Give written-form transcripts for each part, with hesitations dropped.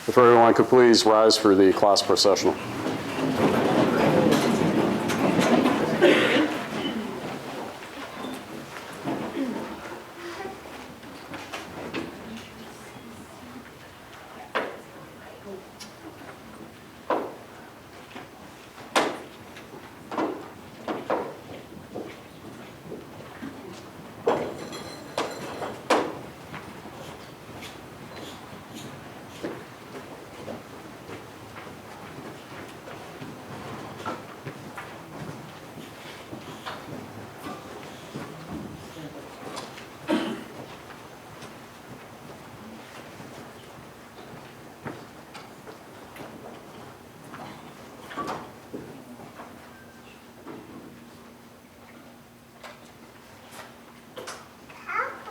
If everyone could please rise for the class processional.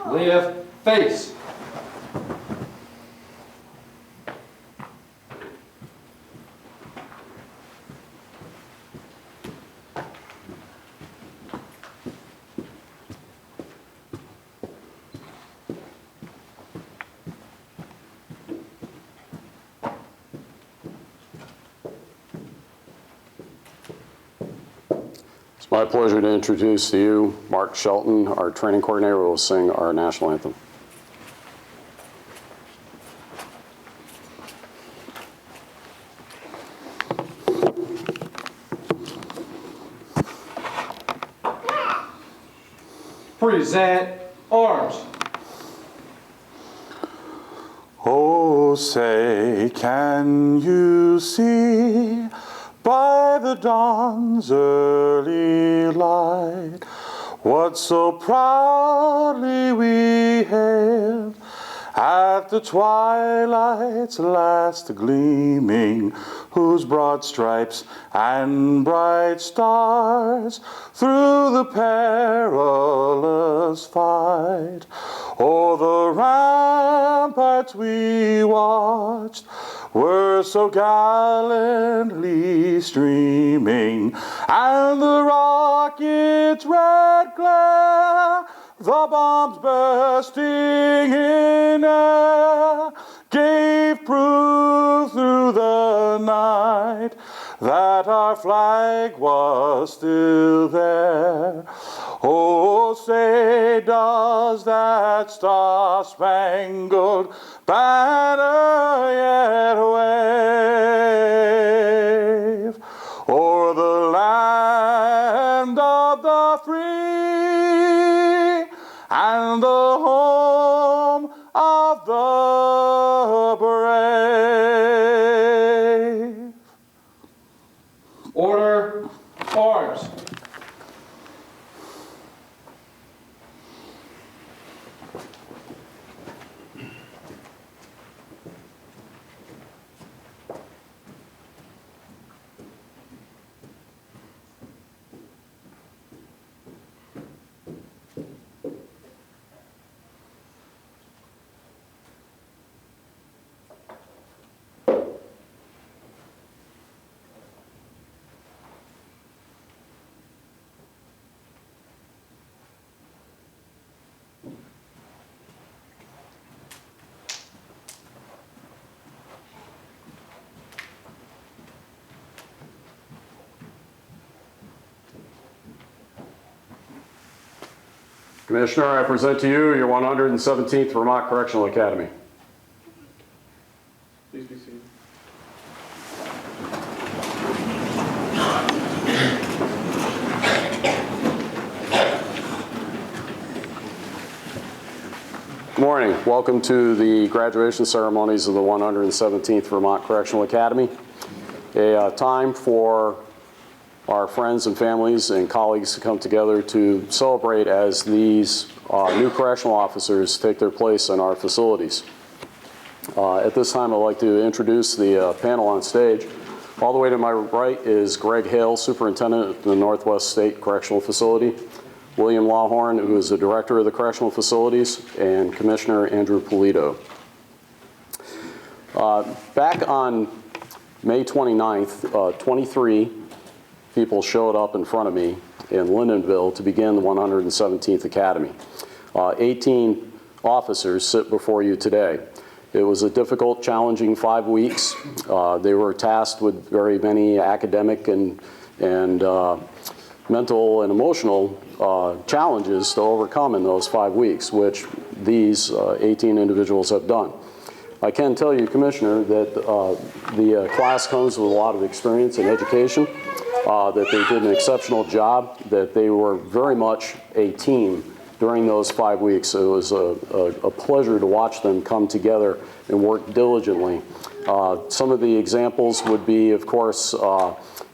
Leah, face. It's my pleasure to introduce to you Mark Shelton, our training coordinator, who will sing our national anthem. Present arms. Oh, say, can you see by the dawn's early light what so proudly we hailed at the twilight's last gleaming, whose broad stripes and bright stars through the perilous fight o'er the ramparts we watched were so gallantly streaming, and the rocket's red glare, the bombs bursting in air, gave proof through the night that our flag was still there. Oh, say, does that star-spangled banner yet wave o'er the land of the free and the home of the brave? Order, arms. Commissioner, I present to you your 117th Vermont Correctional Academy. Please be seated. Good morning. Welcome to the graduation ceremonies of the 117th Vermont Correctional Academy. A time for our friends and families and colleagues to come together to celebrate as these new correctional officers take their place in our facilities. At this time, I'd like to introduce the panel on stage. All the way to my right is Greg Hale, Superintendent of the Northwest State Correctional Facility, William Lawhorn, who is the Director of the Correctional Facilities, and Commissioner Andrew Kalita. Back on May 29th, 23 people showed up in front of me in Lyndonville to begin the 117th Academy. 18 officers sit before you today. It was a difficult, challenging 5 weeks. They were tasked with very many academic and mental and emotional challenges to overcome in those 5 weeks, which these 18 individuals have done. I can tell you, Commissioner, that the class comes with a lot of experience and education, that they did an exceptional job, that they were very much a team during those 5 weeks. It was a pleasure to watch them come together and work diligently. Some of the examples would be, of course,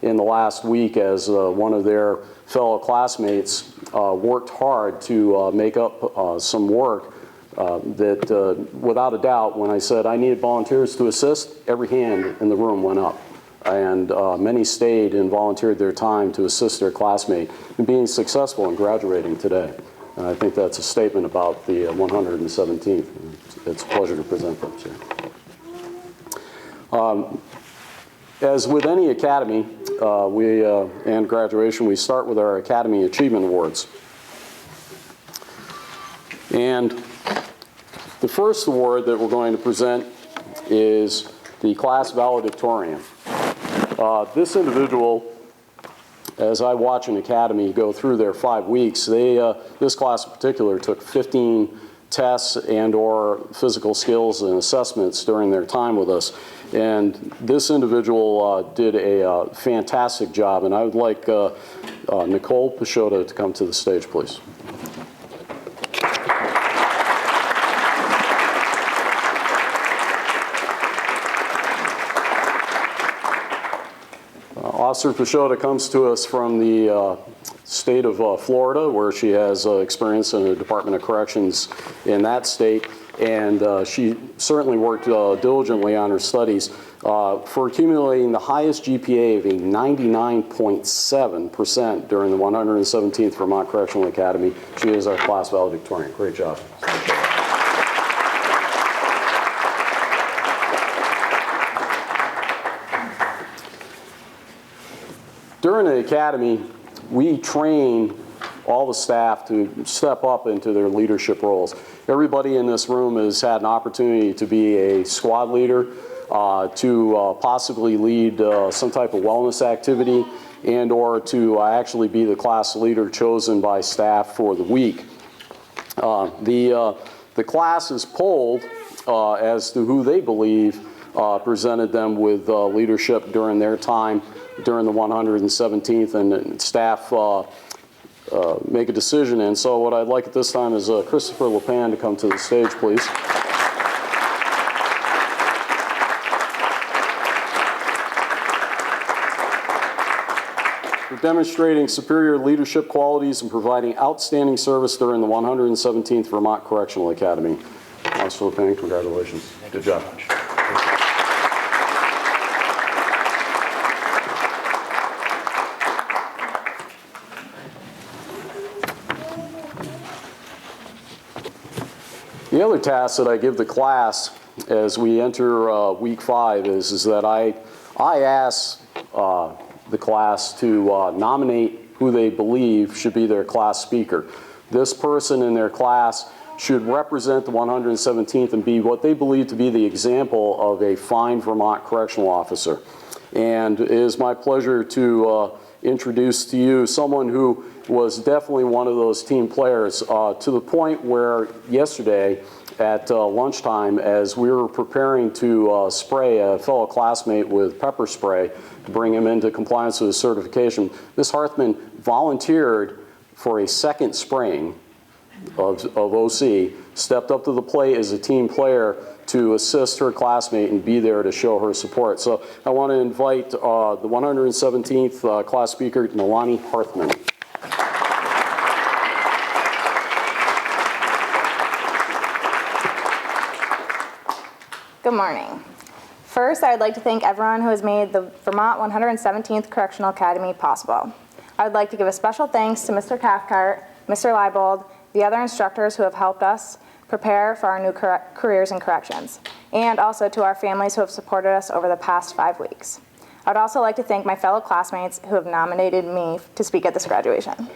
in the last week as one of their fellow classmates worked hard to make up some work that without a doubt, when I said I needed volunteers to assist, every hand in the room went up. And many stayed and volunteered their time to assist their classmate in being successful and graduating today. And I think that's a statement about the 117th. It's a pleasure to present them to you. As with any academy and graduation, we start with our Academy Achievement Awards. And the first award that we're going to present is the class valedictorian. This individual, as I watch an academy go through their 5 weeks, this class in particular took 15 tests and or physical skills and assessments during their time with us. And this individual did a fantastic job. And I would like Nicole Peixoto to come to the stage, please. Officer Peixoto comes to us from the state of Florida, where she has experience in the Department of Corrections in that state, and she certainly worked diligently on her studies for accumulating the highest GPA of a 99.7% during the 117th Vermont Correctional Academy. She is our class valedictorian. Great job. During the academy, we train all the staff to step up into their leadership roles. Everybody in this room has had an opportunity to be a squad leader, to possibly lead some type of wellness activity, and or to actually be the class leader chosen by staff for the week. The class is polled as to who they believe presented them with leadership during their time during the 117th, and staff make a decision. And so what I'd like at this time is Christopher LePan to come to the stage, please. For demonstrating superior leadership qualities and providing outstanding service during the 117th Vermont Correctional Academy. Officer LePan, congratulations. Good job. The other task that I give the class as we enter week 5 is that I ask the class to nominate who they believe should be their class speaker. This person in their class should represent the 117th and be what they believe to be the example of a fine Vermont correctional officer. And it is my pleasure to introduce to you someone who was definitely one of those team players, to the point where yesterday at lunchtime, as we were preparing to spray a fellow classmate with pepper spray to bring him into compliance with his certification, Ms. Harthman volunteered for a second spraying of OC, stepped up to the plate as a team player to assist her classmate and be there to show her support. So I want to invite the 117th class speaker, Nalani Harthman. Good morning. First, I'd like to thank everyone who has made the Vermont 117th Correctional Academy possible. I would like to give a special thanks to Mr. Cathcart, Mr. Leibold, the other instructors who have helped us prepare for our new careers in corrections, and also to our families who have supported us over the past 5 weeks. I would also like to thank my fellow classmates who have nominated me to speak at this graduation.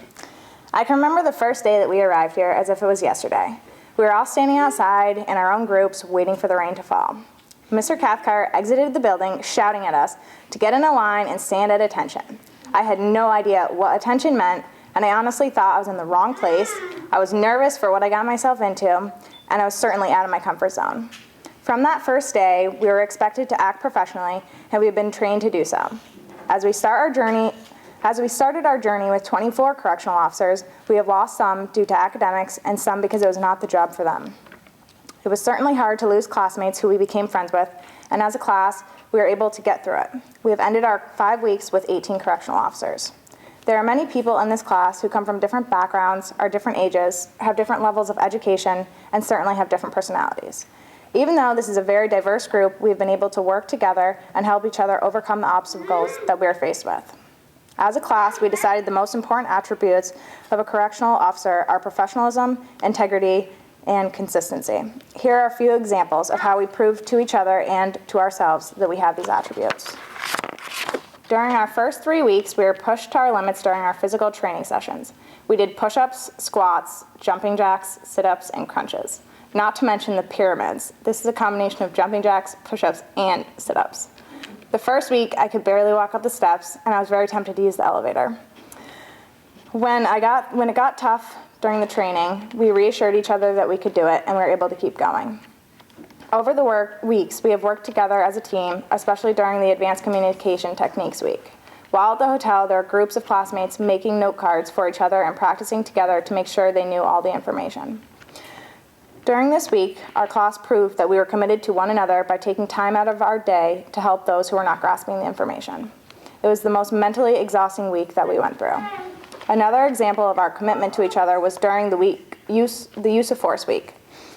I can remember the first day that we arrived here as if it was yesterday. We were all standing outside in our own groups waiting for the rain to fall. Mr. Cathcart exited the building shouting at us to get in a line and stand at attention. I had no idea what attention meant, and I honestly thought I was in the wrong place. I was nervous for what I got myself into, and I was certainly out of my comfort zone. From that first day, we were expected to act professionally, and we had been trained to do so. As we started our journey with 24 correctional officers, we have lost some due to academics and some because it was not the job for them. It was certainly hard to lose classmates who we became friends with, and as a class, we were able to get through it. We have ended our 5 weeks with 18 correctional officers. There are many people in this class who come from different backgrounds, are different ages, have different levels of education, and certainly have different personalities. Even though this is a very diverse group, we've been able to work together and help each other overcome the obstacles that we are faced with. As a class, we decided the most important attributes of a correctional officer are professionalism, integrity, and consistency. Here are a few examples of how we proved to each other and to ourselves that we have these attributes. During our first 3 weeks, we were pushed to our limits during our physical training sessions. We did push-ups, squats, jumping jacks, sit-ups, and crunches. Not to mention the pyramids. This is a combination of jumping jacks, push-ups, and sit-ups. The first week, I could barely walk up the steps, and I was very tempted to use the elevator. When it got tough during the training, we reassured each other that we could do it, and we were able to keep going. Over the weeks, we have worked together as a team, especially during the Advanced Communication Techniques Week. While at the hotel, there are groups of classmates making note cards for each other and practicing together to make sure they knew all the information. During this week, our class proved that we were committed to one another by taking time out of our day to help those who were not grasping the information. It was the most mentally exhausting week that we went through. Another example of our commitment to each other was during the use of force week.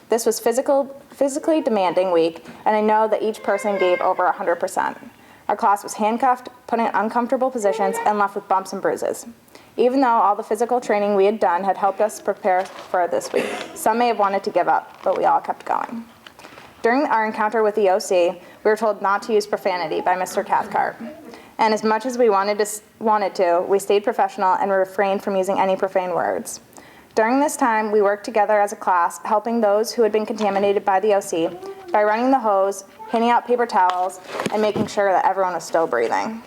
This was physically demanding week, and I know that each person gave over 100%. Our class was handcuffed, put in uncomfortable positions, and left with bumps and bruises. Even though all the physical training we had done had helped us prepare for this week, some may have wanted to give up, but we all kept going. During our encounter with the OC, we were told not to use profanity by Mr. Cathcart. And as much as we wanted to, we stayed professional and refrained from using any profane words. During this time, we worked together as a class, helping those who had been contaminated by the OC by running the hose, handing out paper towels, and making sure that everyone was still breathing.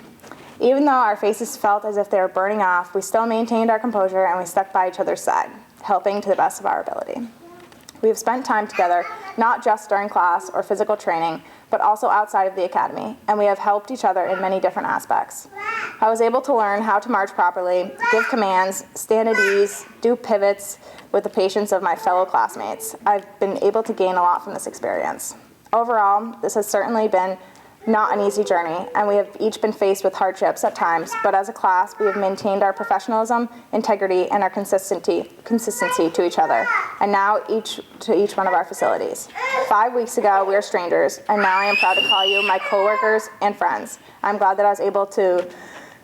Even though our faces felt as if they were burning off, we still maintained our composure and we stuck by each other's side, helping to the best of our ability. We have spent time together, not just during class or physical training, but also outside of the academy, and we have helped each other in many different aspects. I was able to learn how to march properly, give commands, stand at ease, do pivots with the patience of my fellow classmates. I've been able to gain a lot from this experience. Overall, this has certainly been not an easy journey, and we have each been faced with hardships at times, but as a class, we have maintained our professionalism, integrity, and our consistency to each other, and now to each one of our facilities. 5 weeks ago, we were strangers, and now I am proud to call you my coworkers and friends. I'm glad that I was able to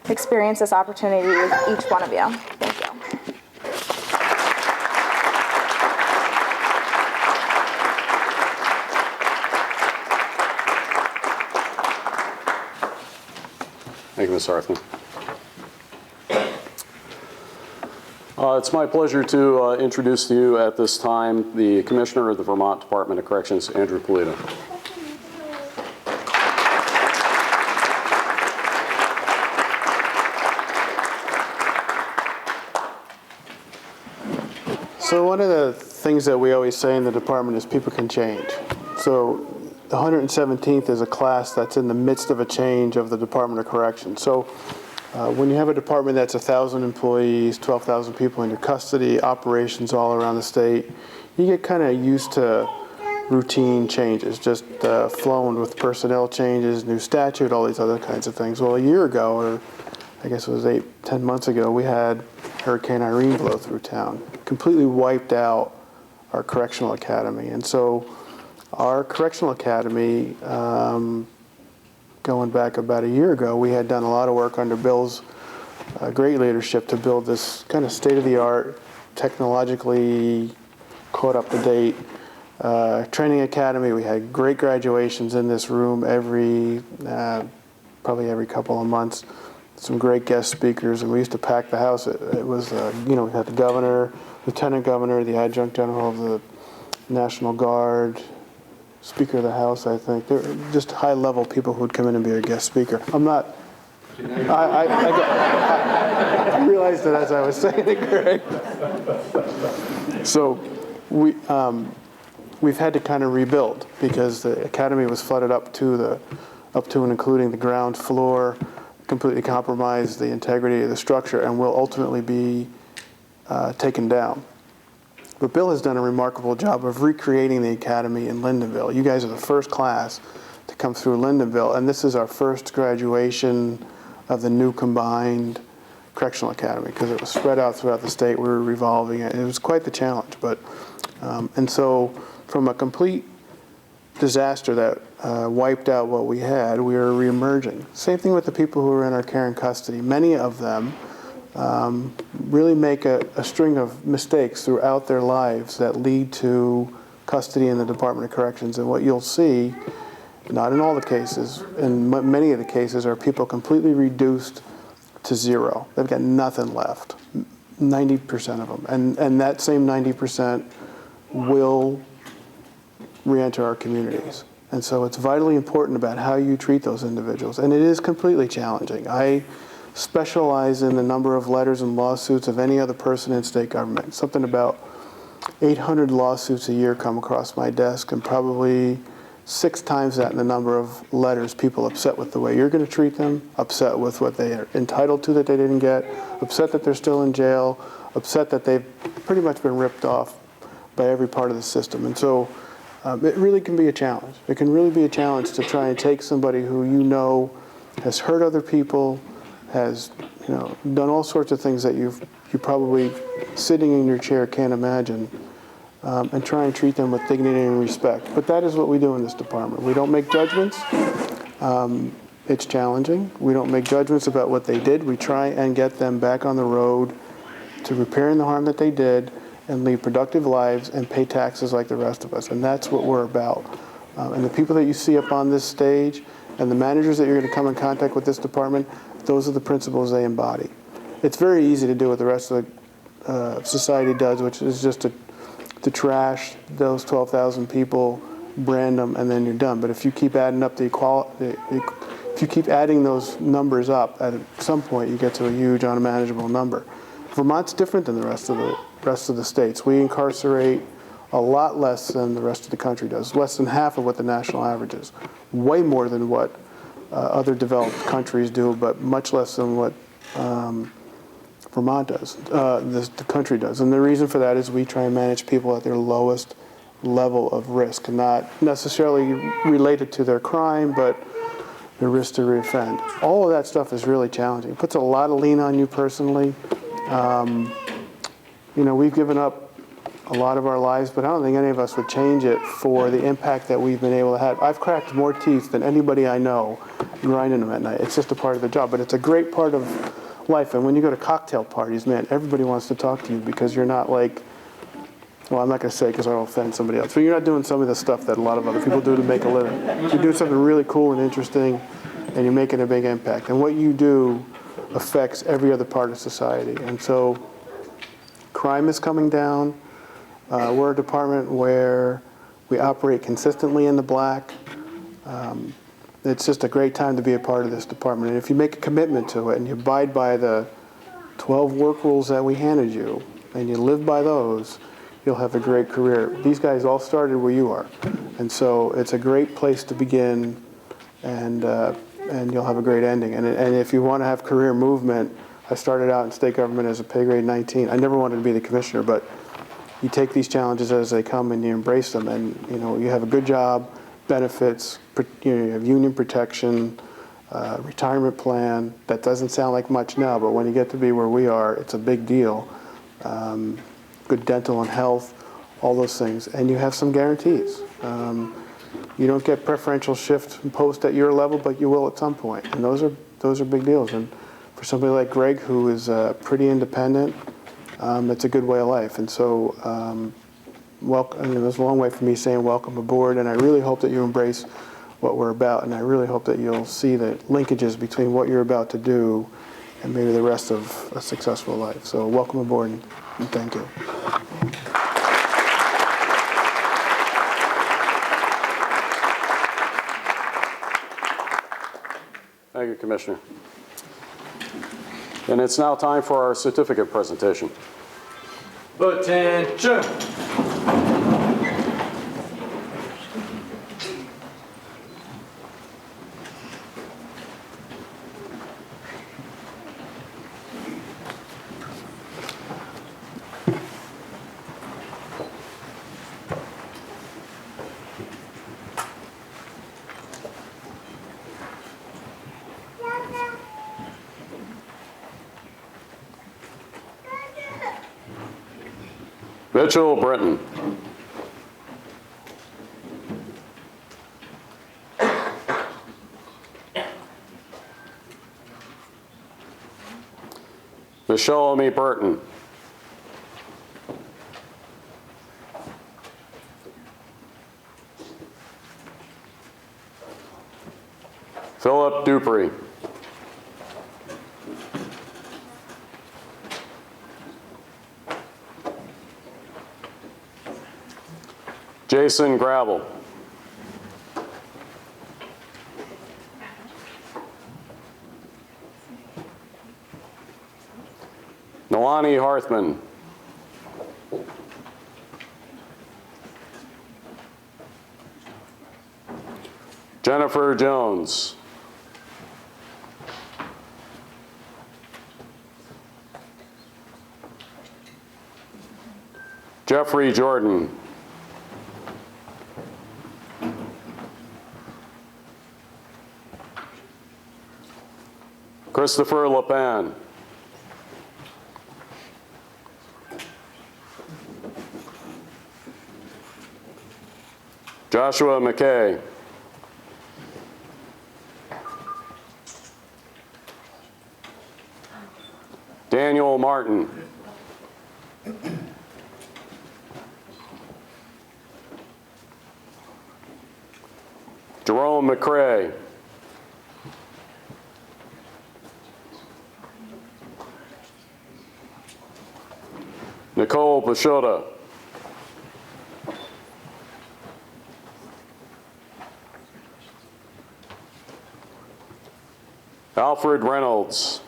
experience this opportunity with each one of you. Thank you. Thank you, Ms. Hartman. It's my pleasure to introduce to you at this time the Commissioner of the Vermont Department of Corrections, Andrew Kalita. So one of the things that we always say in the department is people can change. So the 117th is a class that's in the midst of a change of the Department of Corrections. So when you have a department that's 1,000 employees, 12,000 people in your custody, operations all around the state, you get kind of used to routine changes, just flowing with personnel changes, new statute, all these other kinds of things. Well, a year ago, or I guess it was 10 months ago, we had Hurricane Irene blow through town, completely wiped out our correctional academy. And so our correctional academy, going back about a year ago, we had done a lot of work under Bill's great leadership to build this kind of state-of-the-art, technologically caught up to date training academy. We had great graduations in this room probably every couple of months. Some great guest speakers, and we used to pack the house. It was, we had the governor, lieutenant governor, the adjunct general of the National Guard, Speaker of the House, I think. They're just high-level people who would come in and be a guest speaker. I realized that as I was saying it, Greg. So we've had to kind of rebuild because the academy was flooded up to and including the ground floor, completely compromised the integrity of the structure, and will ultimately be taken down. But Bill has done a remarkable job of recreating the academy in Lyndonville. You guys are the first class to come through Lyndonville, and this is our first graduation of the new combined correctional academy because it was spread out throughout the state. We were revolving it. It was quite the challenge. But and so from a complete disaster that wiped out what we had, we are reemerging. Same thing with the people who are in our care and custody. Many of them really make a string of mistakes throughout their lives that lead to custody in the Department of Corrections. And what you'll see, not in all the cases, in many of the cases, are people completely reduced to zero. They've got nothing left, 90% of them. And that same 90% will re-enter our communities. And so it's vitally important about how you treat those individuals. And it is completely challenging. I specialize in the number of letters and lawsuits of any other person in state government. Something about 800 lawsuits a year come across my desk, and probably 6 times that in the number of letters people upset with the way you're going to treat them, upset with what they are entitled to that they didn't get, upset that they're still in jail, upset that they've pretty much been ripped off by every part of the system. And so it really can be a challenge. It can really be a challenge to try and take somebody who you know has hurt other people, has done all sorts of things that you probably sitting in your chair can't imagine, and try and treat them with dignity and respect. But that is what we do in this department. We don't make judgments. It's challenging. We don't make judgments about what they did. We try and get them back on the road to repairing the harm that they did and lead productive lives and pay taxes like the rest of us. And that's what we're about. And the people that you see up on this stage and the managers that you're going to come in contact with this department, those are the principles they embody. It's very easy to do what the rest of the society does, which is just to trash those 12,000 people, brand them, and then you're done. But if you keep adding up the equality, if you keep adding those numbers up, at some point you get to a huge, unmanageable number. Vermont's different than the rest of the states. We incarcerate a lot less than the rest of the country does, less than half of what the national average is, way more than what other developed countries do, but much less than what Vermont does, the country does. And the reason for that is we try and manage people at their lowest level of risk, not necessarily related to their crime, but their risk to reoffend. All of that stuff is really challenging. It puts a lot of lean on you personally. We've given up a lot of our lives, but I don't think any of us would change it for the impact that we've been able to have. I've cracked more teeth than anybody I know grinding them at night. It's just a part of the job, but it's a great part of life. And when you go to cocktail parties, man, everybody wants to talk to you because you're not like, well, I'm not going to say because I don't offend somebody else, but you're not doing some of the stuff that a lot of other people do to make a living. You're doing something really cool and interesting, and you're making a big impact. And what you do affects every other part of society. And so crime is coming down. We're a department where we operate consistently in the black. It's just a great time to be a part of this department. And if you make a commitment to it and you abide by the 12 work rules that we handed you and you live by those, you'll have a great career. These guys all started where you are. And so it's a great place to begin, and you'll have a great ending. And if you want to have career movement, I started out in state government as a pay grade 19. I never wanted to be the commissioner, but you take these challenges as they come and you embrace them, and you have a good job, benefits, you have union protection, retirement plan. That doesn't sound like much now, but when you get to be where we are, it's a big deal. Good dental and health, all those things, and you have some guarantees. You don't get preferential shift and post at your level, but you will at some point, and those are big deals. And for somebody like Greg, who is pretty independent, it's a good way of life. And so, there's a long way from me saying welcome aboard, and I really hope that you embrace what we're about, and I really hope that you'll see the linkages between what you're about to do and maybe the rest of a successful life. So welcome aboard, and thank you. Thank you, Commissioner. And it's now time for our certificate presentation. Attention! Mitchell Britton. Michelle Burton. Philip Dupree. Jason Gravel. Nalani Harthman. Jennifer Jones. Jeffrey Jordan. Christopher LePan. Joshua McKay. Daniel Martin. Jerome McCrae. Nicole Pashota. Alfred Reynolds.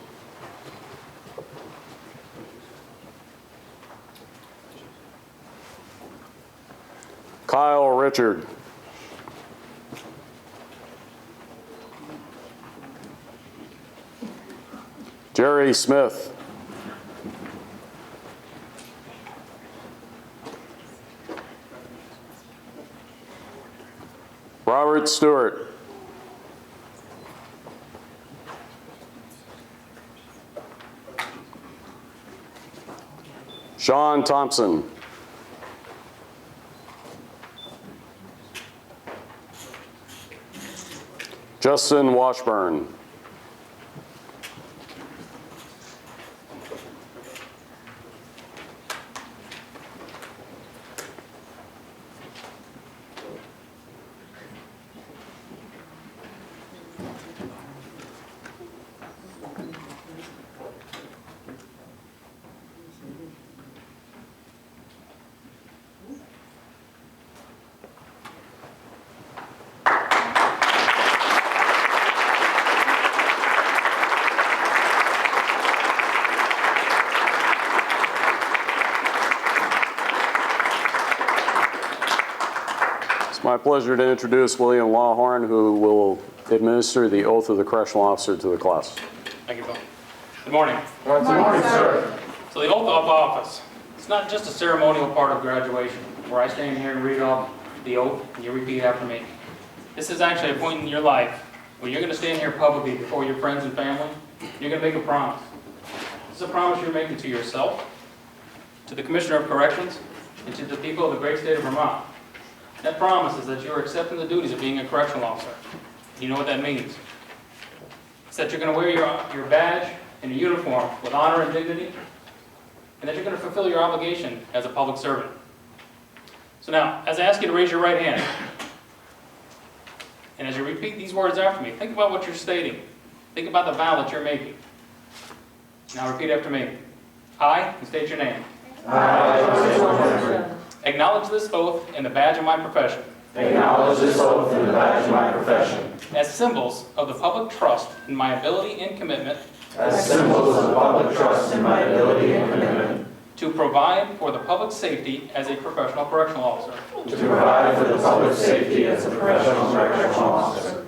Kyle Richard. Jerry Smith. Robert Stewart. Sean Thompson. Justin Washburn. It's my pleasure to introduce William Lawhorn, who will administer the oath of the correctional officer to the class. Thank you, Bill. Good morning. Good morning, sir. So the oath of office, it's not just a ceremonial part of graduation, where I stand here and read off the oath and you repeat after me. This is actually a point in your life where you're going to stand here publicly before your friends and family. You're going to make a promise. This is a promise you're making to yourself, to the Commissioner of Corrections, and to the people of the great state of Vermont. That promise is that you're accepting the duties of being a correctional officer. You know what that means. It's that you're going to wear your badge and your uniform with honor and dignity, and that you're going to fulfill your obligation as a public servant. So now, as I ask you to raise your right hand, and as you repeat these words after me, think about what you're stating. Think about the vow that you're making. Now repeat after me. I, and state your name. I, Acknowledge this oath in the badge of my profession. acknowledge this oath in the badge of my profession. As as symbols of the public trust in my ability and commitment as symbols of public trust in my ability and commitment to provide for the public safety as a professional correctional officer. to provide for the public safety as a professional correctional officer.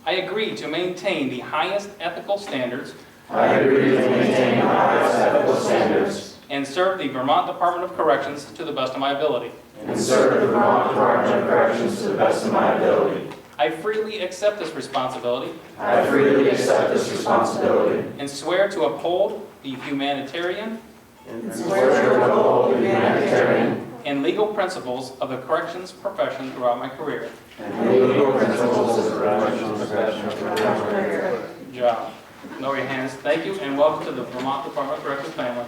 I agree to maintain the highest ethical standards I agree to maintain the highest ethical standards and serve the Vermont Department of Corrections to the best of my ability. and serve the Vermont Department of Corrections to the best of my ability. I freely accept this responsibility I freely accept this responsibility and swear to uphold the humanitarian and swear to uphold the humanitarian and legal principles of the corrections profession throughout my career. and legal principles of the correctional profession throughout my career. Good job. Lower your hands. Thank you, and welcome to the Vermont Department of Corrections family.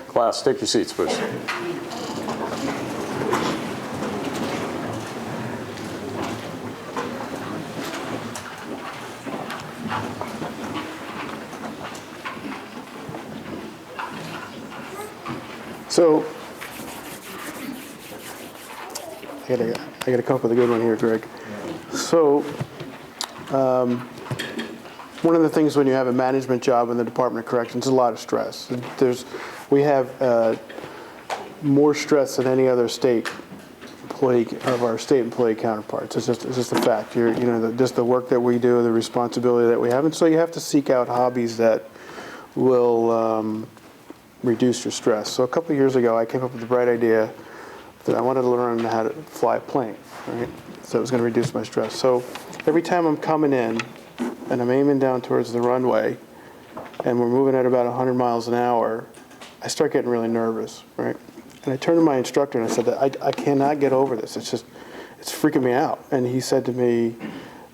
Class, take your seats, please. So, I gotta come up with a good one here, Greg. So, one of the things when you have a management job in the Department of Corrections is a lot of stress. We have more stress than any other state employee of our state employee counterparts. It's just a fact. Just the work that we do, the responsibility that we have, and so you have to seek out hobbies that will reduce your stress. So a couple of years ago, I came up with the bright idea that I wanted to learn how to fly a plane, right? So it was going to reduce my stress. So every time I'm coming in and I'm aiming down towards the runway and we're moving at about 100 miles an hour, I start getting really nervous, right? And I turned to my instructor and I said, I cannot get over this. It's freaking me out. And he said to me,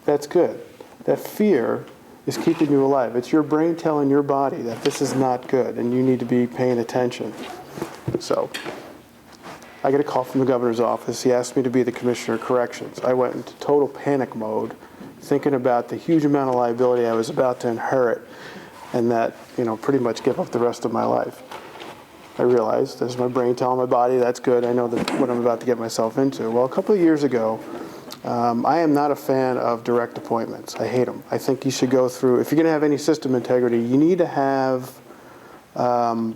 that's good. That fear is keeping you alive. It's your brain telling your body that this is not good and you need to be paying attention. So I get a call from the governor's office. He asked me to be the commissioner of corrections. I went into total panic mode, thinking about the huge amount of liability I was about to inherit and that, pretty much give up the rest of my life. I realized, this is my brain telling my body, that's good. I know what I'm about to get myself into. Well, a couple of years ago, I am not a fan of direct appointments. I hate them. I think you should go through, if you're going to have any system integrity, you need to have a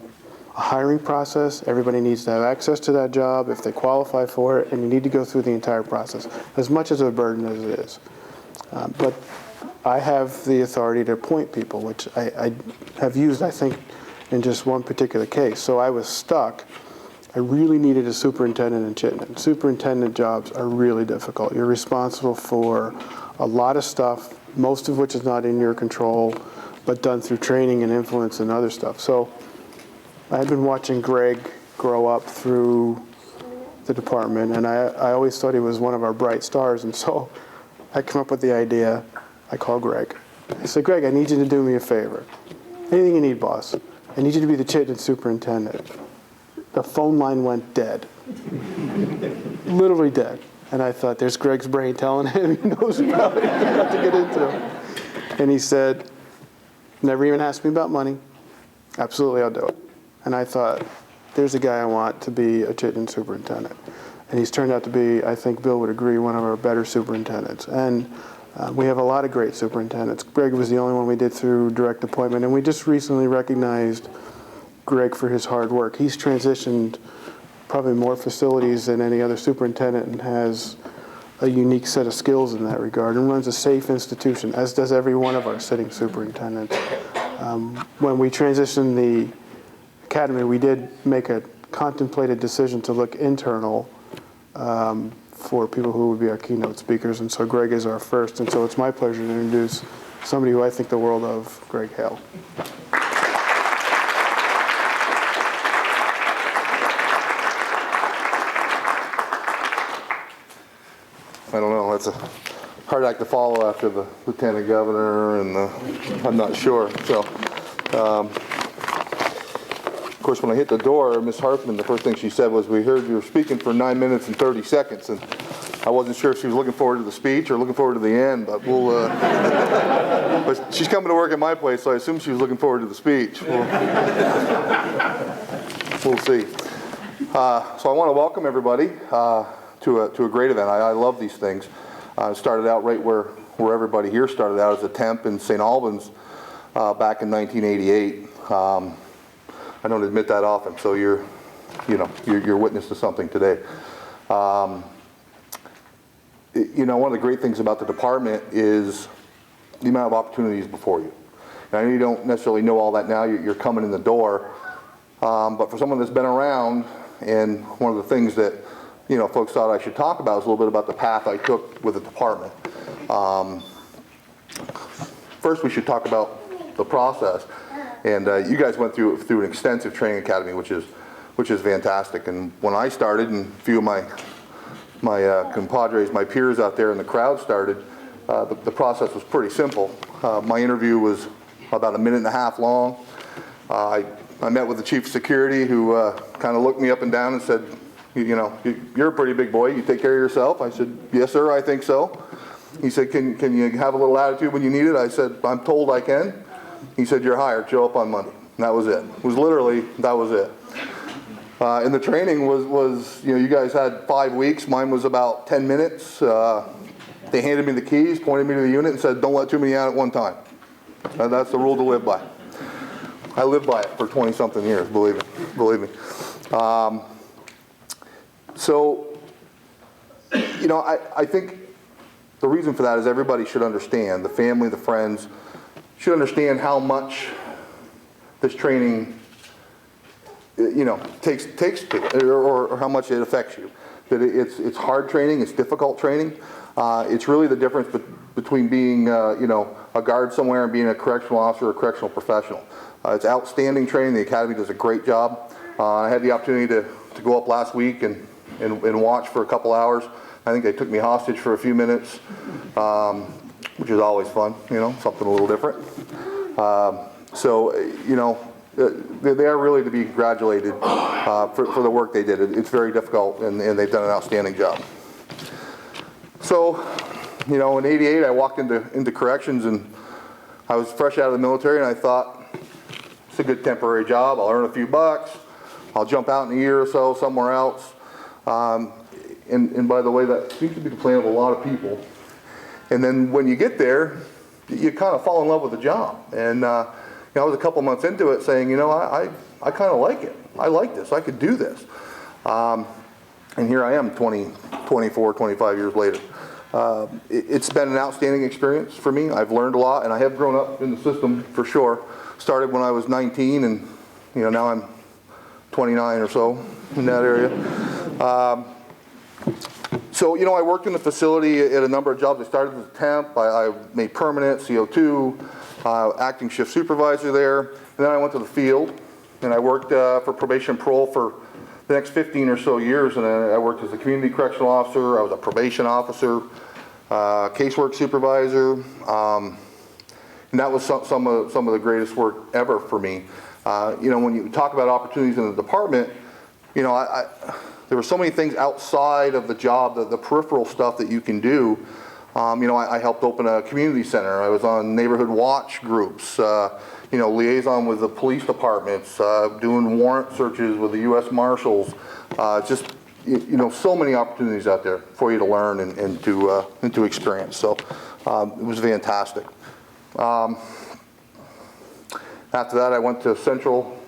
hiring process. Everybody needs to have access to that job if they qualify for it, and you need to go through the entire process, as much as a burden as it is. But I have the authority to appoint people, which I have used, I think, in just one particular case. So I was stuck. I really needed a superintendent in Chittenden. Superintendent jobs are really difficult. You're responsible for a lot of stuff, most of which is not in your control, but done through training and influence and other stuff. So I had been watching Greg grow up through the department, and I always thought he was one of our bright stars. And so I come up with the idea. I call Greg. I said, Greg, I need you to do me a favor. Anything you need, boss. I need you to be the Chittenden superintendent. The phone line went dead. Literally dead. And I thought, there's Greg's brain telling him he knows probably what to get into. And he said, never even asked me about money. Absolutely, I'll do it. And I thought, there's a guy I want to be a Chittenden superintendent. And he's turned out to be, I think Bill would agree, one of our better superintendents. And we have a lot of great superintendents. Greg was the only one we did through direct appointment. And we just recently recognized Greg for his hard work. He's transitioned probably more facilities than any other superintendent and has a unique set of skills in that regard and runs a safe institution, as does every one of our sitting superintendents. When we transitioned the academy, we did make a contemplated decision to look internal for people who would be our keynote speakers, and so Greg is our first, and so it's my pleasure to introduce somebody who I think the world of, Greg Hale. I don't know, it's a hard act to follow after the lieutenant governor and I'm not sure. So, of course, when I hit the door, Ms. Hartman, the first thing she said was, we heard you were speaking for 9 minutes and 30 seconds. And I wasn't sure if she was looking forward to the speech or looking forward to the end, but we'll. But she's coming to work at my place, so I assume she was looking forward to the speech. We'll see. So I want to welcome everybody to a great event. I love these things. Started out right where everybody here started out as a temp in St. Albans back in 1988. I don't admit that often, so you're witness to something today. One of the great things about the department is the amount of opportunities before you. Now, I know you don't necessarily know all that now. You're coming in the door, but for someone that's been around, and one of the things that folks thought I should talk about is a little bit about the path I took with the department. First, we should talk about the process. And you guys went through an extensive training academy, which is fantastic. And when I started, and a few of my compadres, my peers out there in the crowd started, the process was pretty simple. My interview was about a minute and a half long. I met with the chief of security, who kind of looked me up and down and said, you're a pretty big boy. You take care of yourself. I said, yes, sir, I think so. He said, can you have a little attitude when you need it? I said, I'm told I can. He said, you're hired, show up on Monday. And that was it. It was literally, that was it. And the training was you guys had 5 weeks. Mine was about 10 minutes. They handed me the keys, pointed me to the unit, and said, don't let too many out at one time. That's the rule to live by. I lived by it for 20-something years, believe me. I think the reason for that is everybody should understand, the family, the friends, should understand how much this training, takes to, or how much it affects you. That it's hard training, it's difficult training. It's really the difference between being, a guard somewhere and being a correctional officer or a correctional professional. It's outstanding training. The academy does a great job. I had the opportunity to go up last week and watch for a couple hours. I think they took me hostage for a few minutes. Which is always fun, something a little different. They are really to be congratulated for the work they did. It's very difficult, and they've done an outstanding job. So, in '88, I walked into corrections, and I was fresh out of the military, and I thought, it's a good temporary job. I'll earn a few bucks. I'll jump out in a year or so somewhere else. And by the way, that seems to be the plan of a lot of people. And then when you get there, you kind of fall in love with the job. And I was a couple months into it saying, I kind of like it. I like this. I could do this. And here I am 24, 25 years later. It's been an outstanding experience for me. I've learned a lot, and I have grown up in the system for sure. Started when I was 19, and now I'm 29 or so in that area. So, I worked in the facility at a number of jobs. I started as a temp. I made permanent, CO2, acting shift supervisor there. And then I went to the field, and I worked for probation and parole for the next 15 or so years. And I worked as a community correctional officer. I was a probation officer, casework supervisor. And that was some of the greatest work ever for me. When you talk about opportunities in the department, there were so many things outside of the job, the peripheral stuff that you can do. I helped open a community center. I was on neighborhood watch groups, liaison with the police departments, doing warrant searches with the U.S. Marshals. So many opportunities out there for you to learn and to experience. So it was fantastic. After that, I went to Central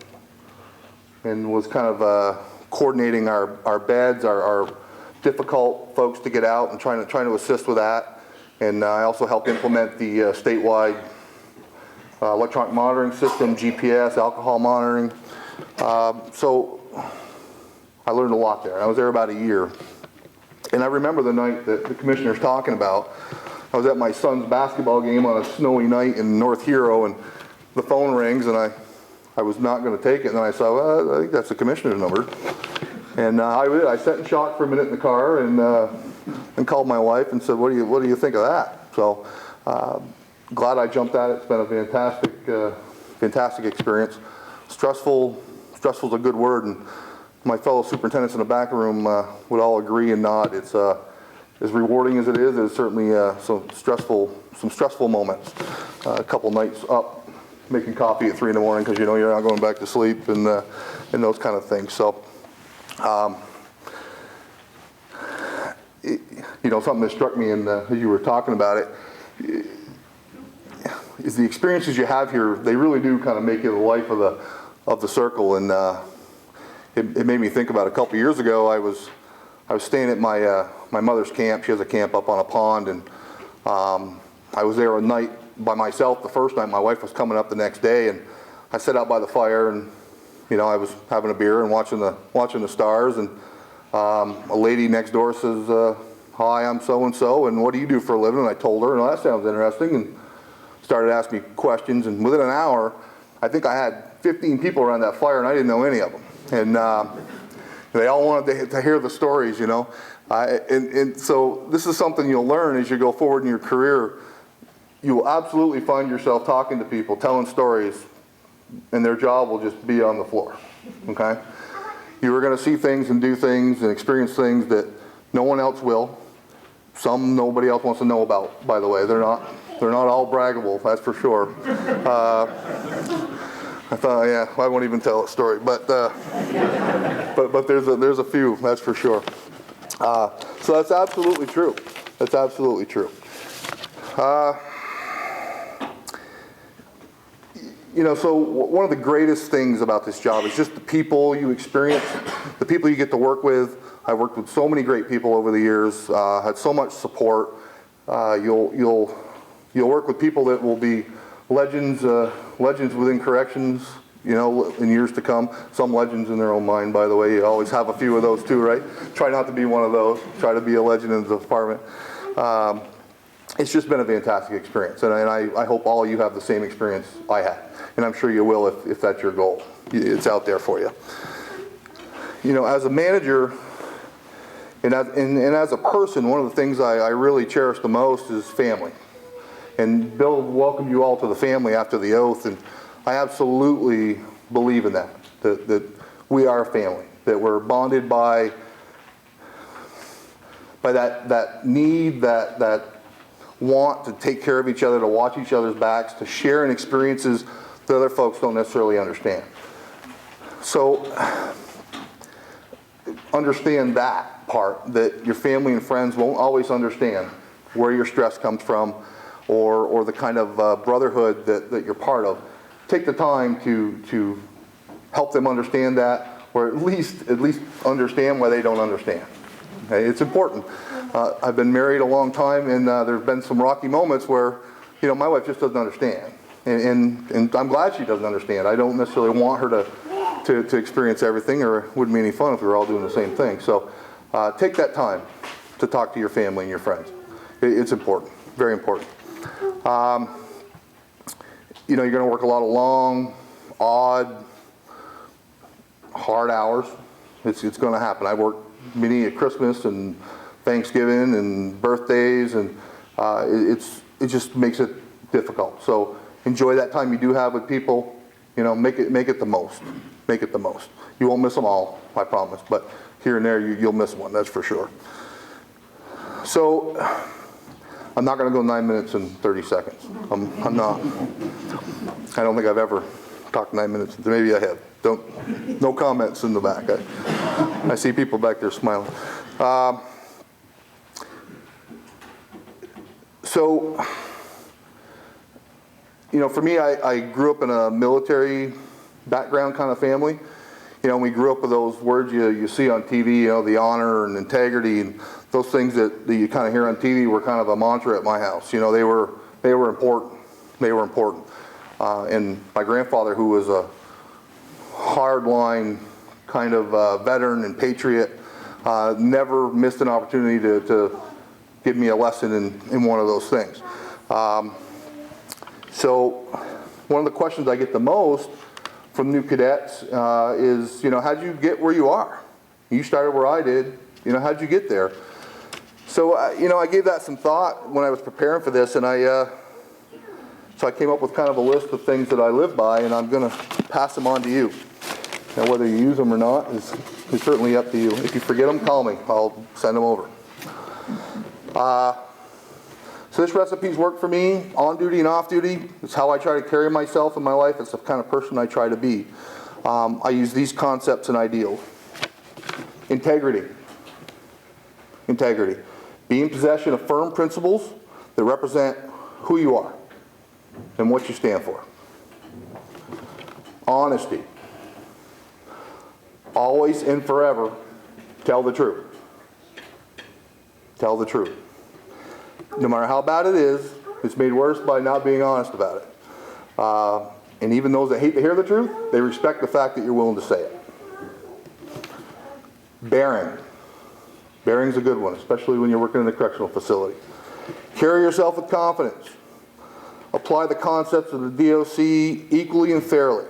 and was kind of coordinating our beds, our difficult folks to get out, and trying to assist with that. And I also helped implement the statewide electronic monitoring system, GPS, alcohol monitoring. So I learned a lot there. I was there about a year. And I remember the night that the commissioner's talking about. I was at my son's basketball game on a snowy night in North Hero, and the phone rings, and I was not going to take it, and then I saw, well, I think that's the commissioner's number. And I sat in shock for a minute in the car and called my wife and said, what do you think of that? So glad I jumped at it. It's been a fantastic experience. Stressful is a good word, and my fellow superintendents in the back room would all agree and nod. It's as rewarding as it is, there's certainly some stressful moments. A couple nights up making coffee at 3 in the morning because you know you're not going back to sleep, and those kind of things. So, something that struck me as you were talking about it is the experiences you have here. They really do kind of make you the life of the circle, and it made me think about a couple years ago. I was staying at my mother's camp. She has a camp up on a pond, and I was there a night by myself. The first night, my wife was coming up the next day, and I sat out by the fire, and I was having a beer and watching the stars, and a lady next door says, "Hi, I'm so and so, and what do you do for a living?" And I told her, and that sounds interesting, and started asking me questions. And within an hour, I think I had 15 people around that fire, and I didn't know any of them, and they all wanted to hear the stories, and so this is something you'll learn as you go forward in your career. You will absolutely find yourself talking to people, telling stories, and their job will just be on the floor, okay? You are going to see things and do things and experience things that no one else will. Some nobody else wants to know about, by the way. They're not all braggable, that's for sure. I thought, yeah, I won't even tell a story, but there's a few, that's for sure. So that's absolutely true. That's absolutely true. So one of the greatest things about this job is just the people you experience, the people you get to work with. I've worked with so many great people over the years, had so much support. You'll work with people that will be legends within corrections, in years to come. Some legends in their own mind, by the way. You always have a few of those too, right? Try not to be one of those. Try to be a legend in the department. It's just been a fantastic experience, and I hope all of you have the same experience I had, and I'm sure you will if that's your goal. It's out there for you. As a manager and as a person, one of the things I really cherish the most is family. And Bill welcomed you all to the family after the oath, and I absolutely believe in that we are a family, that we're bonded by that need, that want to take care of each other, to watch each other's backs, to share in experiences that other folks don't necessarily understand. So understand that part, that your family and friends won't always understand where your stress comes from, or the kind of brotherhood that you're part of. Take the time to help them understand that, or at least understand why they don't understand. Okay? It's important. I've been married a long time, and there's been some rocky moments where, my wife just doesn't understand, and I'm glad she doesn't understand. I don't necessarily want her to experience everything, or it wouldn't be any fun if we were all doing the same thing. So take that time to talk to your family and your friends. It's important, very important. You're going to work a lot of long, odd, hard hours. It's going to happen. I worked many at Christmas and Thanksgiving and birthdays, and it just makes it difficult. So enjoy that time you do have with people. Make it the most. Make it the most. You won't miss them all, I promise. But here and there, you'll miss one. That's for sure. So I'm not going to go 9 minutes and 30 seconds. I'm not. I don't think I've ever talked 9 minutes. Maybe I have. No comments in the back. I see people back there smiling. So, for me, I grew up in a military background kind of family. We grew up with those words you see on TV, the honor and integrity, and those things that you kind of hear on TV were kind of a mantra at my house. They were important. They were important. And my grandfather, who was a hardline kind of veteran and patriot, never missed an opportunity to give me a lesson in one of those things. So one of the questions I get the most from new cadets is, how'd you get where you are? You started where I did. How'd you get there? So, I gave that some thought when I was preparing for this, and so I came up with kind of a list of things that I live by, and I'm going to pass them on to you. Now, whether you use them or not is certainly up to you. If you forget them, call me. I'll send them over. So this recipe's worked for me, on duty and off duty. It's how I try to carry myself in my life. It's the kind of person I try to be. I use these concepts and ideals. Integrity. Integrity. Be in possession of firm principles that represent who you are and what you stand for. Honesty. Always and forever tell the truth. Tell the truth. No matter how bad it is, it's made worse by not being honest about it. And even those that hate to hear the truth, they respect the fact that you're willing to say it. Bearing. Bearing's a good one, especially when you're working in a correctional facility. Carry yourself with confidence. Apply the concepts of the DOC equally and fairly.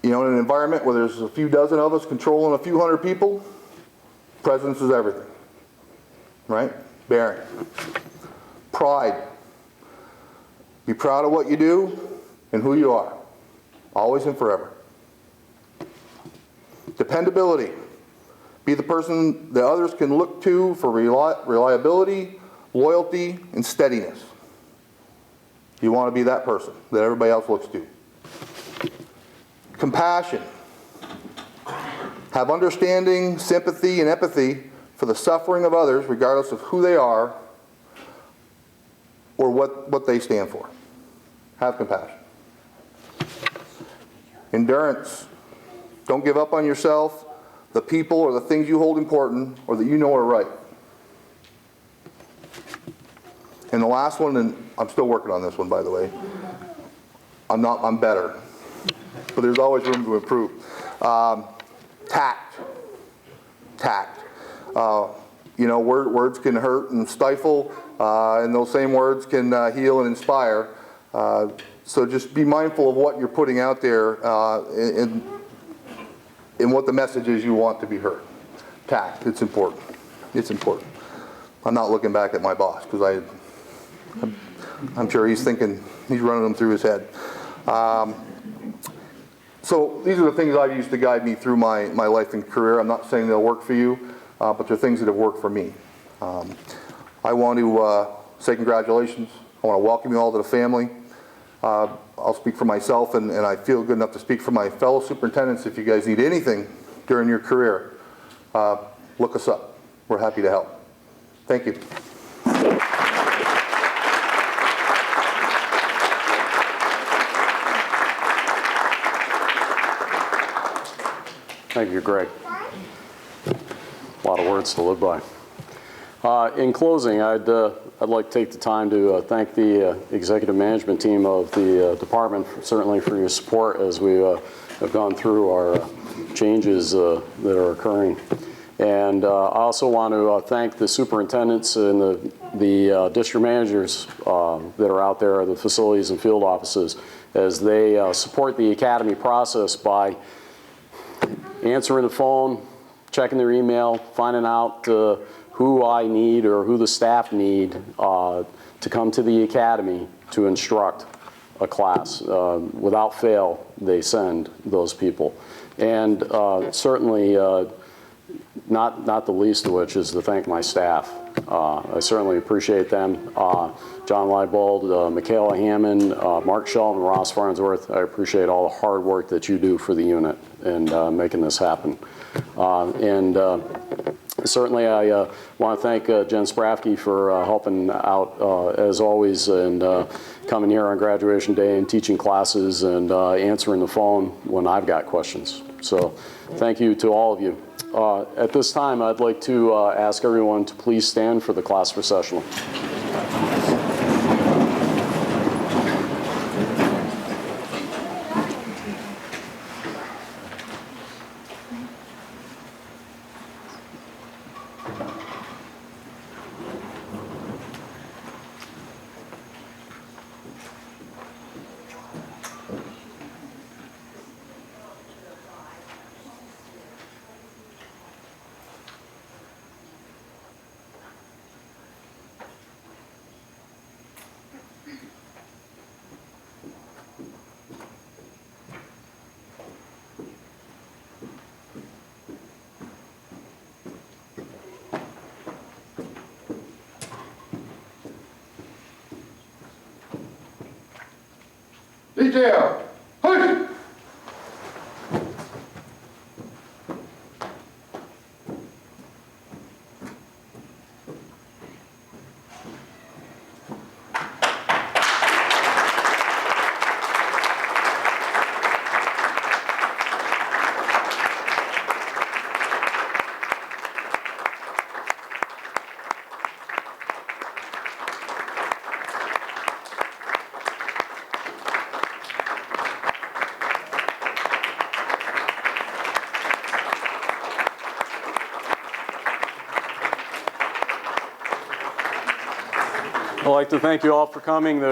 You know, in an environment where there's a few dozen of us controlling a few hundred people, presence is everything. Right? Bearing. Pride. Be proud of what you do and who you are. Always and forever. Dependability. Be the person that others can look to for reliability, loyalty, and steadiness. You want to be that person that everybody else looks to. Compassion. Have understanding, sympathy, and empathy for the suffering of others, regardless of who they are or what they stand for. Have compassion. Endurance. Don't give up on yourself, the people, or the things you hold important, or that you know are right. And the last one, and I'm still working on this one, by the way. I'm better. But there's always room to improve. Tact. Tact. You know, words can hurt and stifle, and those same words can heal and inspire. So just be mindful of what you're putting out there and what the message is you want to be heard. Tact, it's important. It's important. I'm not looking back at my boss because I'm sure he's thinking, he's running them through his head. So these are the things I've used to guide me through my life and career. I'm not saying they'll work for you, but they're things that have worked for me. I want to say congratulations. I want to welcome you all to the family. I'll speak for myself, and I feel good enough to speak for my fellow superintendents. If you guys need anything during your career, look us up. We're happy to help. Thank you. Thank you, Greg. A lot of words to live by. In closing, I'd like to take the time to thank the executive management team of the department, certainly for your support as we have gone through our changes that are occurring. And I also want to thank the superintendents and the district managers that are out there, the facilities and field offices, as they support the academy process by answering the phone, checking their email, finding out who I need or who the staff need to come to the academy to instruct a class. Without fail, they send those people. And certainly, not the least of which is to thank my staff. I certainly appreciate them. John Leibold, Michaela Hammond, Mark Shelton, Ross Farnsworth. I appreciate all the hard work that you do for the unit and making this happen. Certainly I want to thank Jen Sprafke for helping out as always and coming here on graduation day and teaching classes and answering the phone when I've got questions. So thank you to all of you. At this time, I'd like to ask everyone to please stand for the class recessional. VCA. Push. I'd like to thank you all for coming. There